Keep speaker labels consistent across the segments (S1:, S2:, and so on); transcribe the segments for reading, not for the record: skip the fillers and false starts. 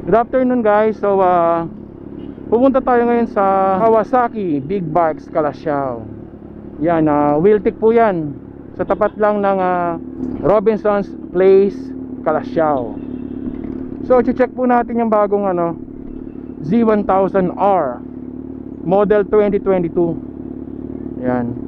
S1: Good afternoon guys. So pupunta tayo ngayon sa Kawasaki Big Bikes Calasiao. Yan, Wheeltech po yan. Sa tapat lang ng Robinson's Place, Calasiao. So check po natin yung bagong Z1000R Model 2022. Yan.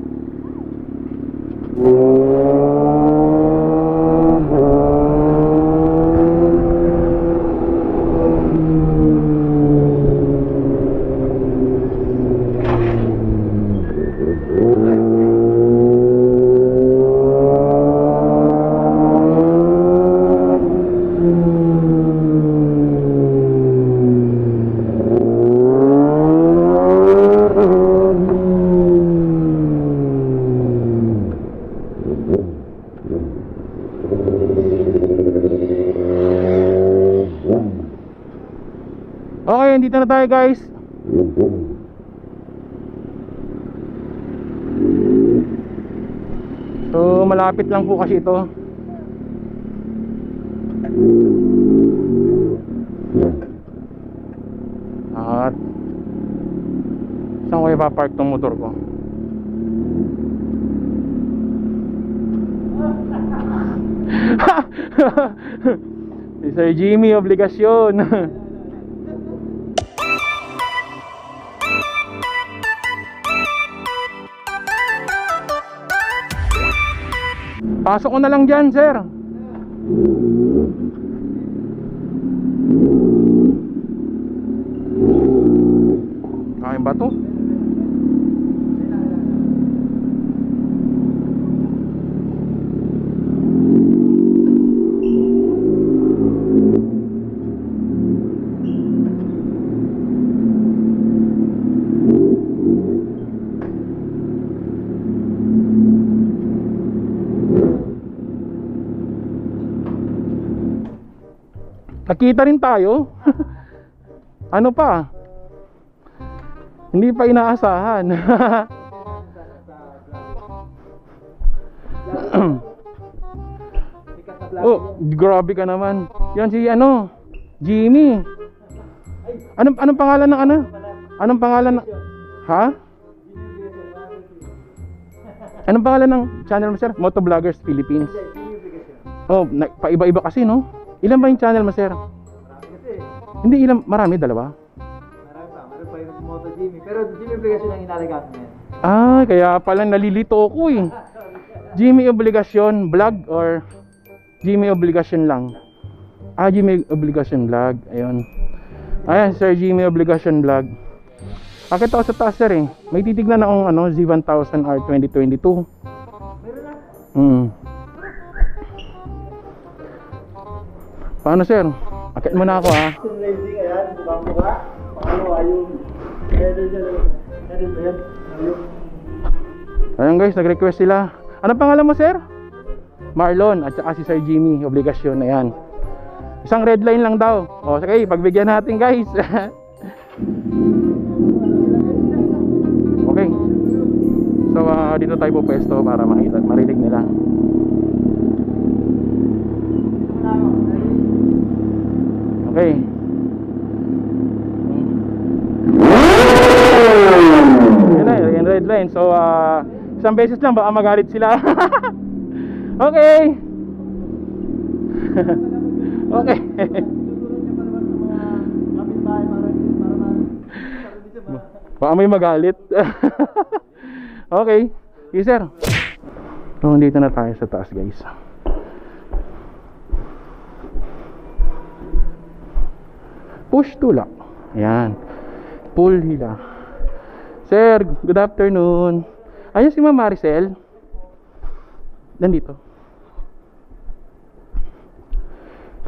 S1: Okay, dito na tayo guys. So malapit lang po kasi ito. At saan ko ipapark tong motor ko? Si Sir Jimmy, obligasyon. Pasok ko na lang dyan, sir. Kain ba to? Nakita rin tayo. Ano pa? Hindi pa inaasahan. Oh, grabe ka naman. Yan si Jimmy. Anong pangalan ng Anong pangalan ng Ha? Anong pangalan ng channel mo, sir? Motovloggers Philippines. Oh, paiba-iba kasi, no? Ilan ba yung channel mo, sir?
S2: Marami kasi.
S1: Hindi, ilan? Marami, dalawa?
S2: Marami pa. Marami pa yung Moto Jimmy. Pero Jimmy Obligasyon ang inalagaan mo yan.
S1: Ah, kaya pala nalilito ako eh. Jimmy Obligasyon Vlog or Jimmy Obligasyon lang? Ah, Jimmy Obligasyon Vlog. Ayun. Ayan, Sir Jimmy Obligasyon Vlog. Akit ako sa taas, sir eh. May titignan akong Z1000R 2022.
S2: Meron na.
S1: Paano, sir? Akit mo na ako, ha?
S2: Yung racing, ayan. Bubang buka. Pangalawa yung... Edit ba yan?
S1: Ayan guys, nag-request sila. Anong pangalan mo, sir? Marlon at saka si Sir Jimmy Obligasyon. Ayan. Isang red line lang daw. O, sige, pagbigyan natin guys. Okay. So, dito tayo po pwesto para makita at marinig nila. Okay. Yan na, yung red line. So, isang beses lang baka magalit sila. Okay. Okay. Baka may magalit. Okay. Okay, sir. So, dito na tayo sa taas, guys. Push to lock. Ayan. Pull hila. Sir, good afternoon. Ayun si Ma'am Maricel. Nandito.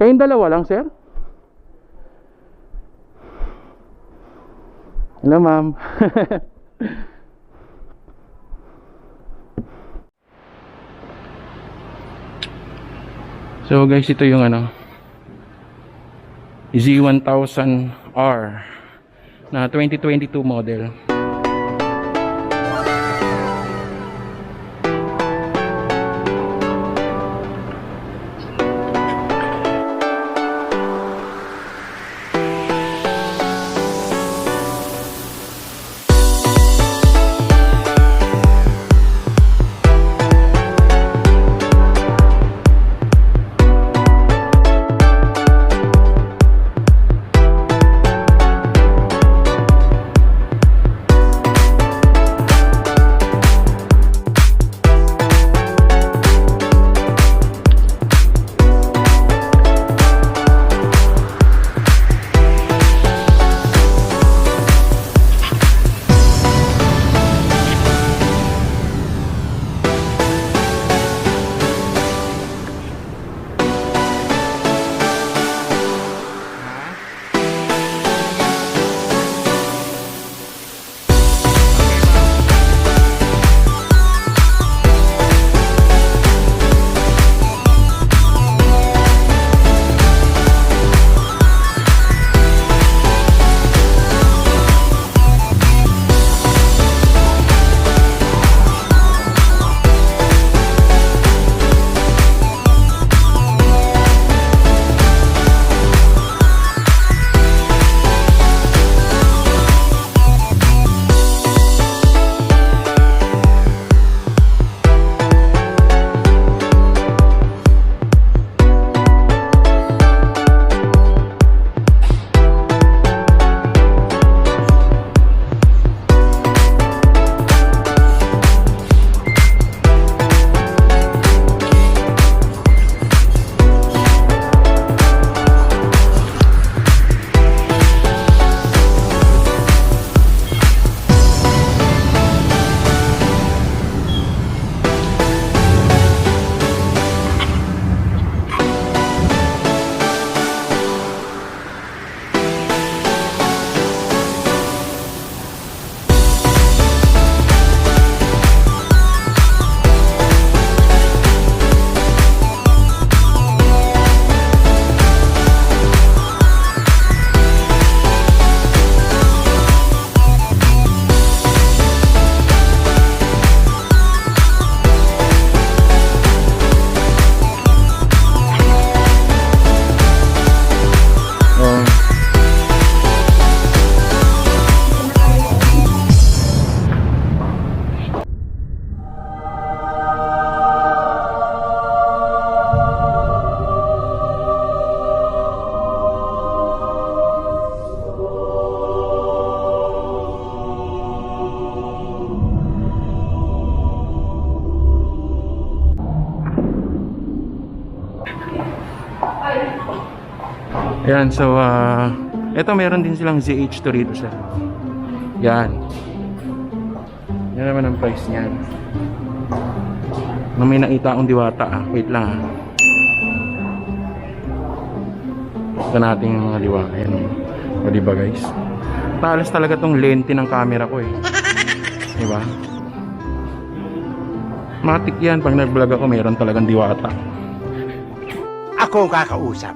S1: Kayong dalawa lang, sir? Hello, ma'am. So guys, ito yung Z1000R na 2022 model. Ayan, so eto meron din silang ZH2 rito sir. Yan. Yan naman ang price niyan. May nakita akong diwata Wait lang Ito natin yung mga diwata. Ayan. O diba guys? Talas talaga tong lente ng camera ko Diba? Matik yan. Pag nag-vlog ako, meron talagang diwata.
S3: Ako ang kakausap.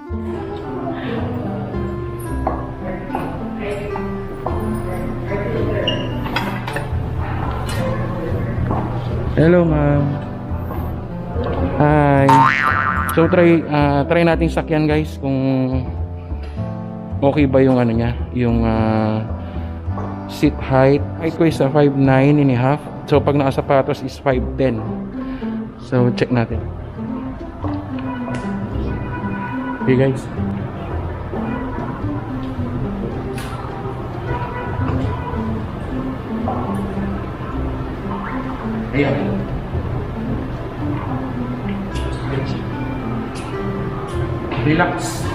S1: Hello ma'am. Hi. So try nating sakyan guys kung okay ba yung ano niya, yung seat height. Height ko is 5'9 and a half. So pag nakasapatos is 5'10. So check natin. Okay guys. Ayan. Relax.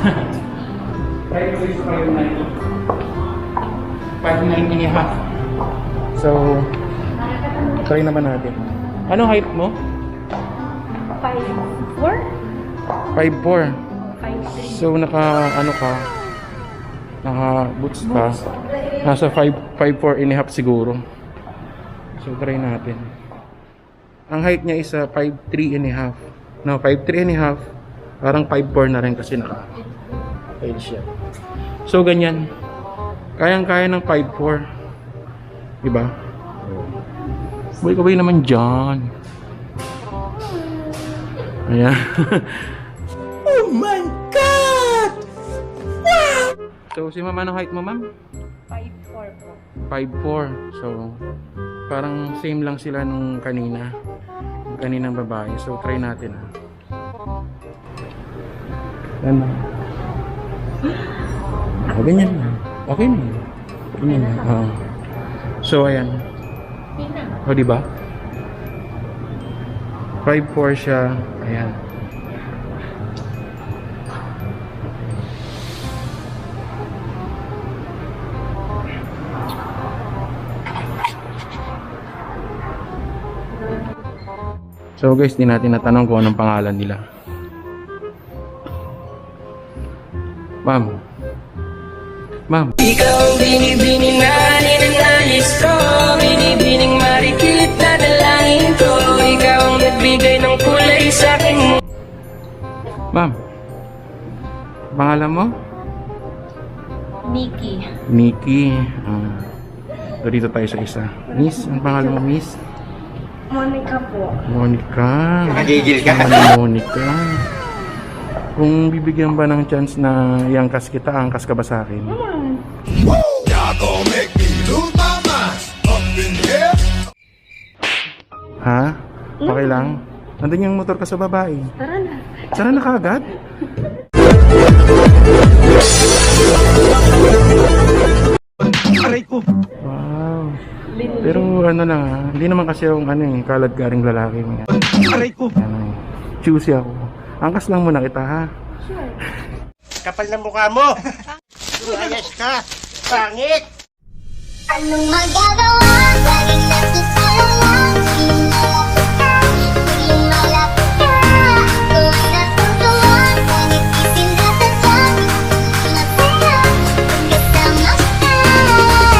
S1: 5'9 and a half. So, try naman natin. Ano height mo?
S4: 5'4"?
S1: 5'4".
S4: 5'3".
S1: So, naka boots ka. Nasa 5'4 and a half siguro. So, try natin. Ang height niya is 5'3 and a half. No, 5'3 and a half. Parang 5'4 na rin kasi naka-tail siya. So, ganyan. Kayang-kaya ng 5'4. Diba? Buhay naman dyan. Ayan.
S3: Oh my God!
S1: So, si ma'am, anong height mo, ma'am?
S4: 5'4" po.
S1: 5'4". So, parang same lang sila nung kanina. Yung kaninang babae. So, try natin Ano? Ganyan na. Okay na yun. Ganyan na. So, ayan. O, diba? 5'4 siya. Ayan. So guys, di natin natanong kung anong pangalan nila. Ma'am. Ma'am.
S5: Ikaw ang binibining na ninanais ko, binibining marikit na dalangin ko. Ikaw ang nagbigay ng kulay sa akin.
S1: Ma'am. Pangalan mo?
S4: Nikki.
S1: Nikki. So dito tayo sa isa. Miss, ang pangalan mo, Miss?
S4: Monica po.
S1: Monica.
S3: Nagigil ka.
S1: Monica. Kung bibigyan ba ng chance na iangkas kita, angkas ka ba sa akin?
S3: Y'all gon' make me lose my mind. Up in here.
S1: Ha? Okay lang? Nandun yung motor ka sa babae.
S4: Tara na.
S1: Tara na kaagad.
S3: Aray ko.
S1: Wow. Pero ano lang hindi naman kasi yung kalad garing lalaki.
S3: Aray ko.
S1: Choosy ako. Angkas lang muna kita ha.
S3: Kapal ng mukha mo. Ayos ka. Pangit.
S6: Anong magagawa? Laging nagsasalang lumalapit ka. Ako ay natutuwa sa nagtitin na tatak. Masaya kasama ka.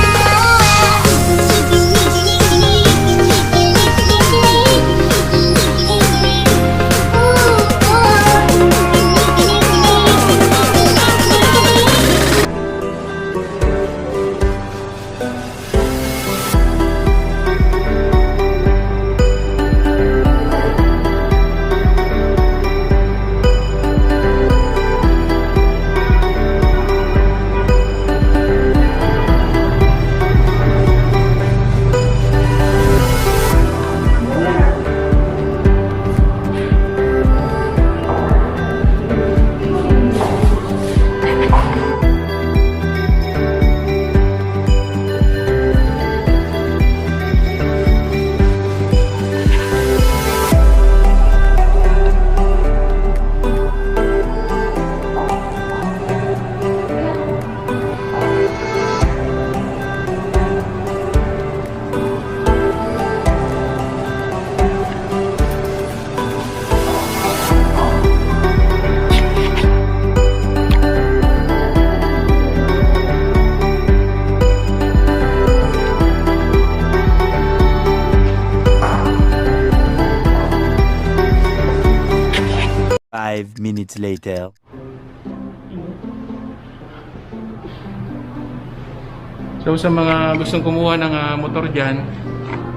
S7: 5 minutes later.
S1: So sa mga gustong kumuha ng motor dyan,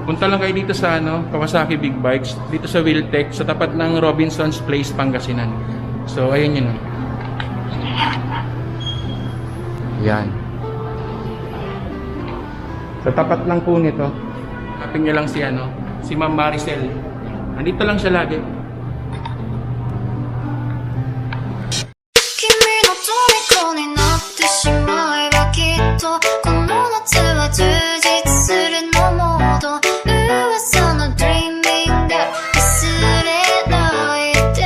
S1: punta lang kayo dito sa Kawasaki Big Bikes, dito sa Wiltec, sa tapat ng Robinson's Place, Pangasinan. So ayun yun. Yan. Sa tapat lang po nito, hanapin nyo lang si Ma'am Maricel. Andito lang siya lagi.
S6: 君の虜になってしまえばきっとこの夏は充実するのモード噂の Dreaming が忘れないで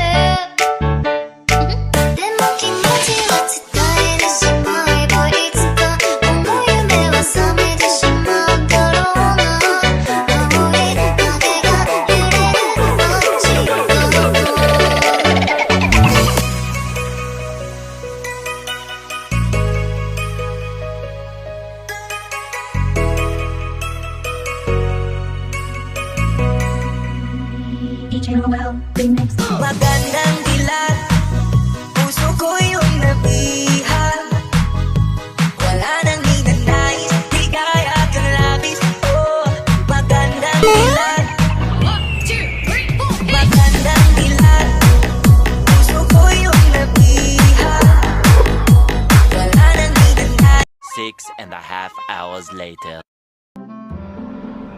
S6: でも気持ちは伝えてしまえばいつかこの夢は覚めてしまうだろうな青い影が揺れる街角
S5: Magandang dilat, puso ko yung nabihan. Wala nang ninanais, di kaya kang labis. Oh, magandang dilat. Magandang dilat, puso ko yung nabihan. Wala nang ninanais.
S7: 6.5 hours later.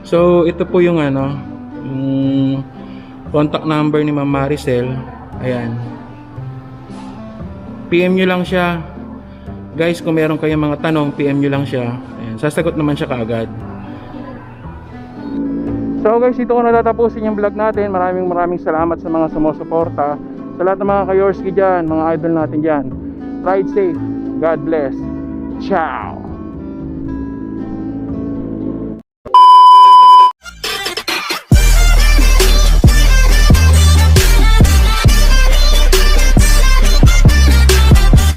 S1: So ito po yung yung contact number ni Ma'am Maricel. Ayan. PM nyo lang siya. Guys, kung meron kayong mga tanong, PM nyo lang siya. Ayan. Sasagot naman siya kaagad. So guys, dito ko natatapusin yung vlog natin. Maraming salamat sa mga sumusuporta. Sa lahat ng mga kayorski dyan, mga idol natin dyan. Ride safe. God bless. Ciao!